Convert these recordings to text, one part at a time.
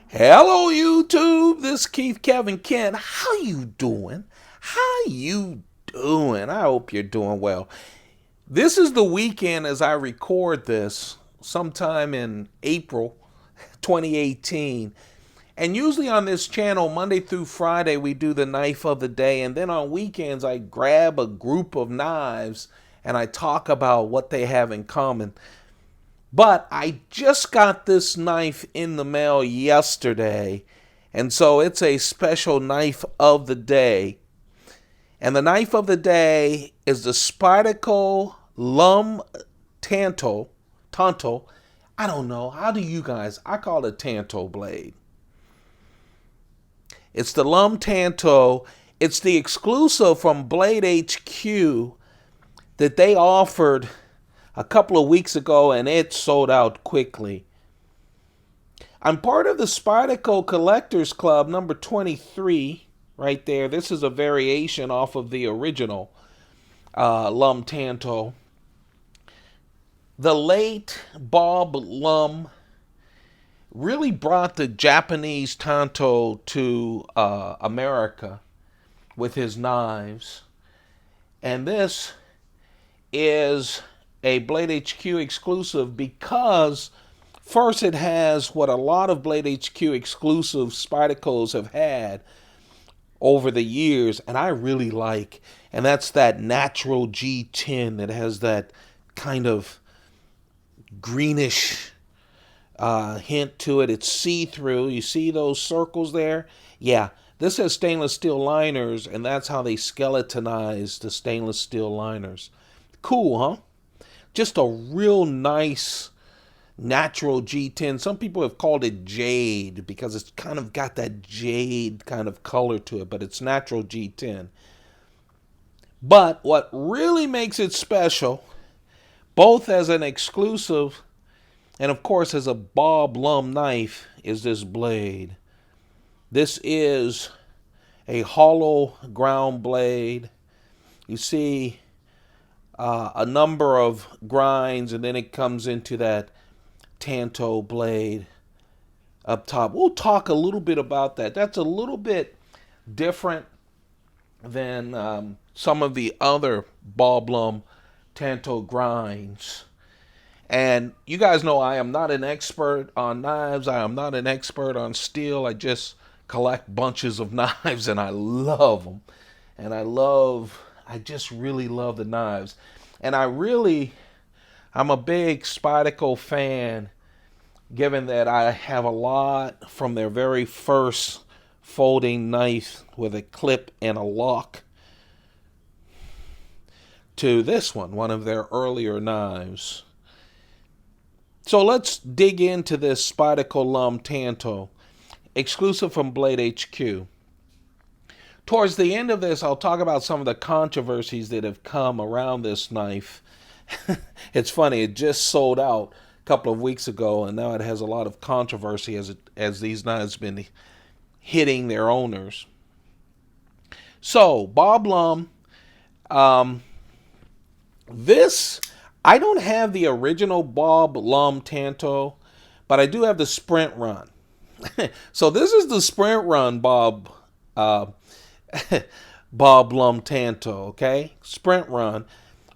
Hello YouTube, this is Keith Kevin Kent. How you doing? How you doing? I hope you're doing well. This is the weekend as I record this, sometime in April 2018. And usually on this channel, Monday through Friday, we do the knife of the day. And then on weekends, I grab a group of knives and I talk about what they have in common. But I just got this knife in the mail yesterday, and so it's a special knife of the day. And the knife of the day is the Spyderco Lum Tanto. Tanto. I don't know. How do you guys? I call it Tanto blade. It's the Lum Tanto. It's the exclusive from Blade HQ that they offered a couple of weeks ago, and it sold out quickly. I'm part of the Spyderco Collectors Club number 23 right there. This is a variation off of the original Lum Tanto. The late Bob Lum really brought the Japanese Tanto to America with his knives. And this is a Blade HQ exclusive because first it has what a lot of Blade HQ exclusive Spydercos have had over the years, and I really like, and that's that natural G10 that has that kind of greenish hint to it. It's see-through. You see those circles there? Yeah, this has stainless steel liners, and that's how they skeletonize the stainless steel liners. Cool, huh? Just a real nice natural G10. Some people have called it jade because it's kind of got that jade kind of color to it, but it's natural G10. But what really makes it special, both as an exclusive and of course as a Bob Lum knife, is this blade. This is a hollow ground blade. You see a number of grinds, and then it comes into that Tanto blade up top. We'll talk a little bit about that. That's a little bit different than some of the other Bob Lum Tanto grinds. And you guys know I am not an expert on knives. I am not an expert on steel. I just collect bunches of knives and I love them. And I just really love the knives. And I'm a big Spyderco fan, given that I have a lot from their very first folding knife with a clip and a lock to this one of their earlier knives. So let's dig into this Spyderco Lum Tanto, exclusive from Blade HQ. Towards the end of this, I'll talk about some of the controversies that have come around this knife. It's funny, it just sold out a couple of weeks ago, and now it has a lot of controversy as these knives have been hitting their owners. So, Bob Lum, this, I don't have the original Bob Lum Tanto, but I do have the Sprint Run. So this is the Sprint Run Bob Lum Tanto, okay? Sprint Run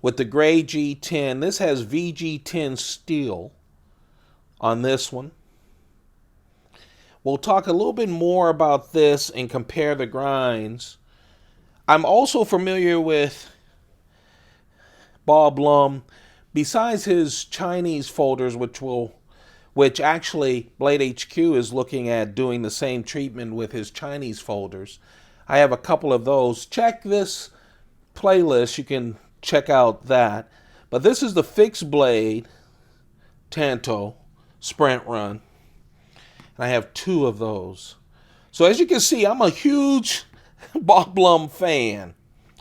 with the gray G10. This has VG10 steel on this one. We'll talk a little bit more about this and compare the grinds. I'm also familiar with Bob Lum, besides his Chinese folders, which actually Blade HQ is looking at doing the same treatment with his Chinese folders. I have a couple of those. Check this playlist. You can check out that. But this is the fixed blade Tanto Sprint Run. And I have two of those. So as you can see, I'm a huge Bob Lum fan.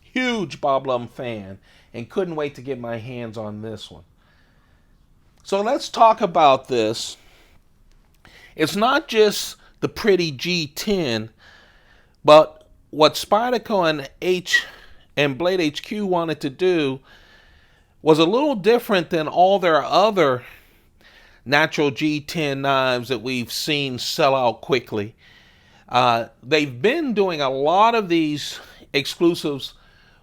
Huge Bob Lum fan. And couldn't wait to get my hands on this one. So let's talk about this. It's not just the pretty G10, but what Spyderco and Blade HQ wanted to do was a little different than all their other natural G10 knives that we've seen sell out quickly. They've been doing a lot of these exclusives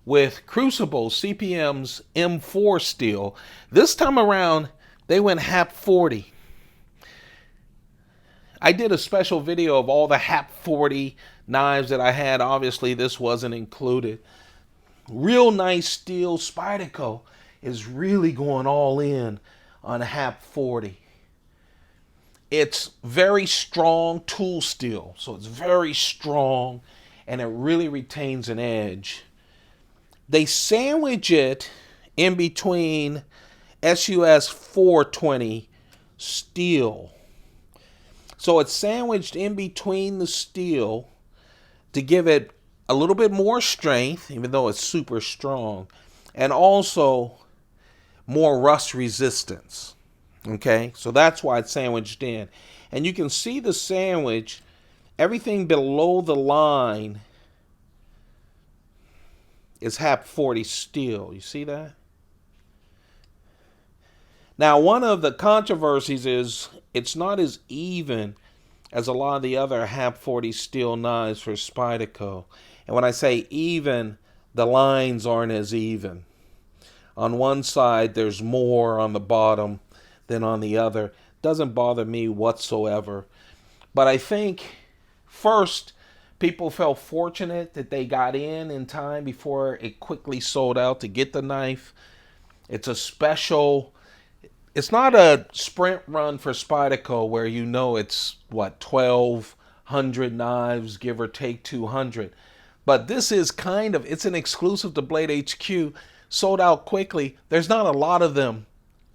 with Crucible, CPM's M4 steel. This time around, they went Hap40. I did a special video of all the Hap40 knives that I had. Obviously, this wasn't included. Real nice steel. Spyderco is really going all in on Hap40. It's very strong tool steel, so it's very strong, and it really retains an edge. They sandwich it in between SUS 420 steel. So it's sandwiched in between the steel to give it a little bit more strength, even though it's super strong, and also more rust resistance. Okay, so that's why it's sandwiched in. And you can see the sandwich, everything below the line is Hap40 steel. You see that? Now, one of the controversies is it's not as even as a lot of the other Hap40 steel knives for Spyderco. And when I say even, the lines aren't as even. On one side, there's more on the bottom than on the other. Doesn't bother me whatsoever. But I think, first, people felt fortunate that they got in time before it quickly sold out to get the knife. It's a special... It's not a sprint run for Spyderco where you know it's, 1,200 knives, give or take 200. But this is it's an exclusive to Blade HQ, sold out quickly. There's not a lot of them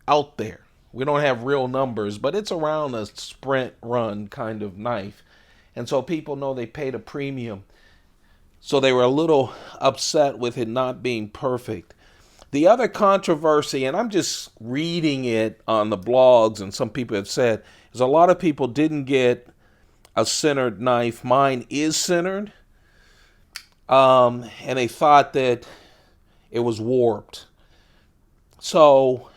out there. We don't have real numbers, but it's around a sprint run kind of knife. And so people know they paid a premium. So they were a little upset with it not being perfect. The other controversy, and I'm just reading it on the blogs, and some people have said, is a lot of people didn't get a centered knife. Mine is centered. And they thought that it was warped. So,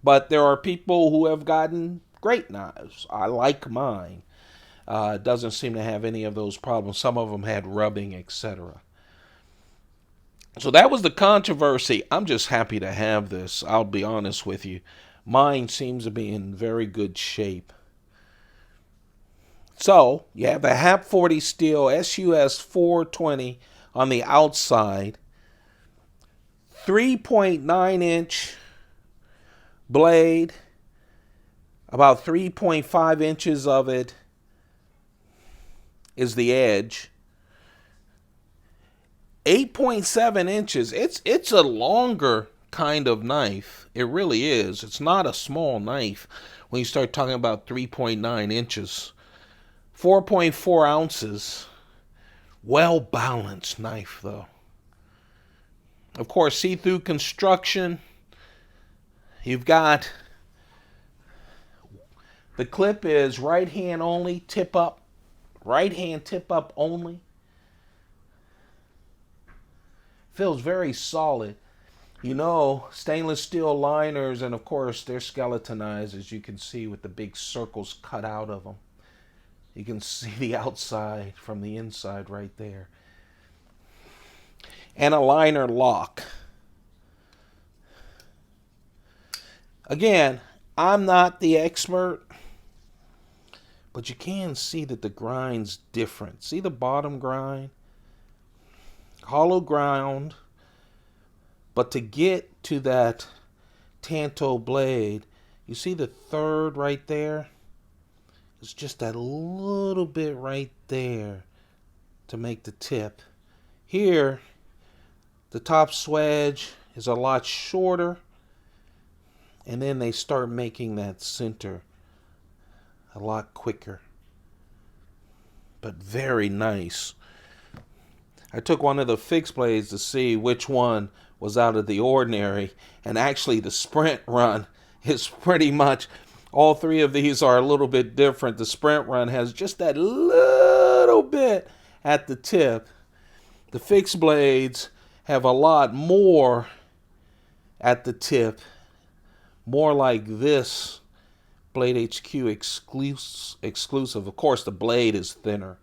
but there are people who have gotten great knives. I like mine. It doesn't seem to have any of those problems. Some of them had rubbing, etc. So that was the controversy. I'm just happy to have this. I'll be honest with you. Mine seems to be in very good shape. So you have the Hap40 steel SUS 420 on the outside. 3.9 inch blade. About 3.5 inches of it is the edge. 8.7 inches. It's a longer kind of knife. It really is. It's not a small knife when you start talking about 3.9 inches. 4.4 ounces. Well balanced knife though. Of course, see-through construction. You've got the clip is right hand only, tip up. Right hand tip up only. Feels very solid. You know, stainless steel liners, and of course they're skeletonized, as you can see, with the big circles cut out of them. You can see the outside from the inside right there. And a liner lock. Again, I'm not the expert, but you can see that the grind's different. See the bottom grind? Hollow ground, but to get to that Tanto blade, you see the third right there? It's just that little bit right there to make the tip. Here, the top swedge is a lot shorter, and then they start making that center a lot quicker. But very nice. I took one of the fixed blades to see which one was out of the ordinary, and actually the sprint run is pretty much, all three of these are a little bit different. The sprint run has just that little bit at the tip. The fixed blades have a lot more at the tip, more like this Blade HQ exclusive. Of course, the blade is thinner,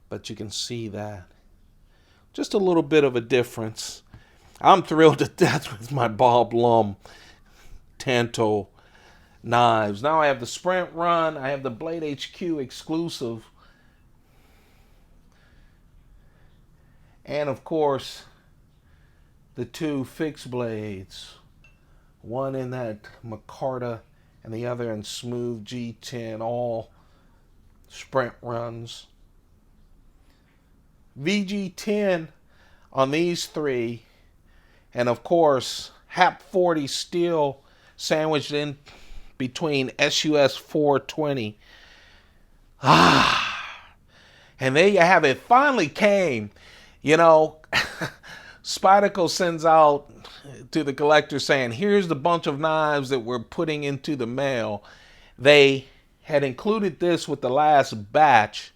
but you can see that. Just a little bit of a difference. I'm thrilled to death with my Bob Lum Tanto knives. Now I have the Sprint Run. I have the Blade HQ exclusive. And of course, the two fixed blades. One in that micarta and the other in smooth G10, all Sprint Runs. VG10 on these three. And of course, Hap40 steel sandwiched in between SUS 420. And there you have it. Finally came. You know, Spyderco sends out to the collector saying, here's the bunch of knives that we're putting into the mail. They had included this with the last batch.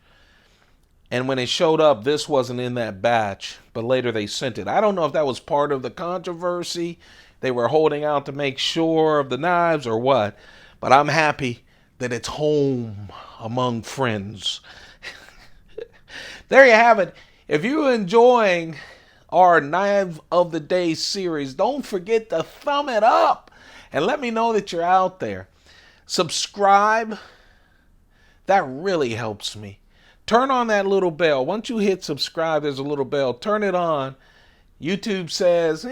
And when it showed up, this wasn't in that batch. But later they sent it. I don't know if that was part of the controversy. They were holding out to make sure of the knives or what. But I'm happy that it's home among friends. There you have it. If you're enjoying our Knife of the Day series, don't forget to thumb it up and let me know that you're out there. Subscribe. That really helps me. Turn on that little bell. Once you hit subscribe, there's a little bell. Turn it on. YouTube says,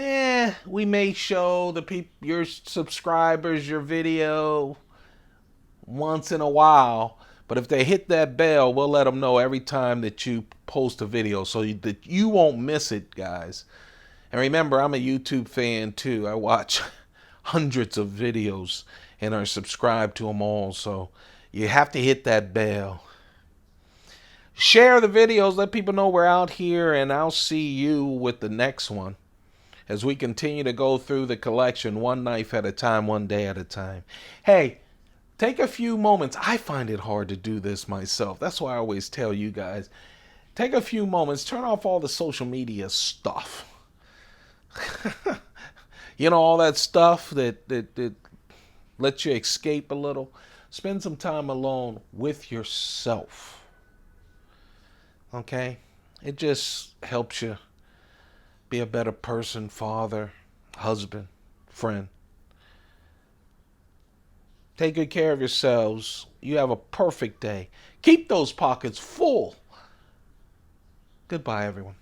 we may show your subscribers your video once in a while. But if they hit that bell, we'll let them know every time that you post a video so that you won't miss it, guys. And remember, I'm a YouTube fan too. I watch hundreds of videos and are subscribed to them all. So you have to hit that bell. Share the videos. Let people know we're out here. And I'll see you with the next one as we continue to go through the collection one knife at a time, one day at a time. Hey, take a few moments. I find it hard to do this myself. That's why I always tell you guys, take a few moments, turn off all the social media stuff. You know, all that stuff that lets you escape a little. Spend some time alone with yourself. Okay? It just helps you be a better person, father, husband, friend. Take good care of yourselves. You have a perfect day. Keep those pockets full. Goodbye, everyone.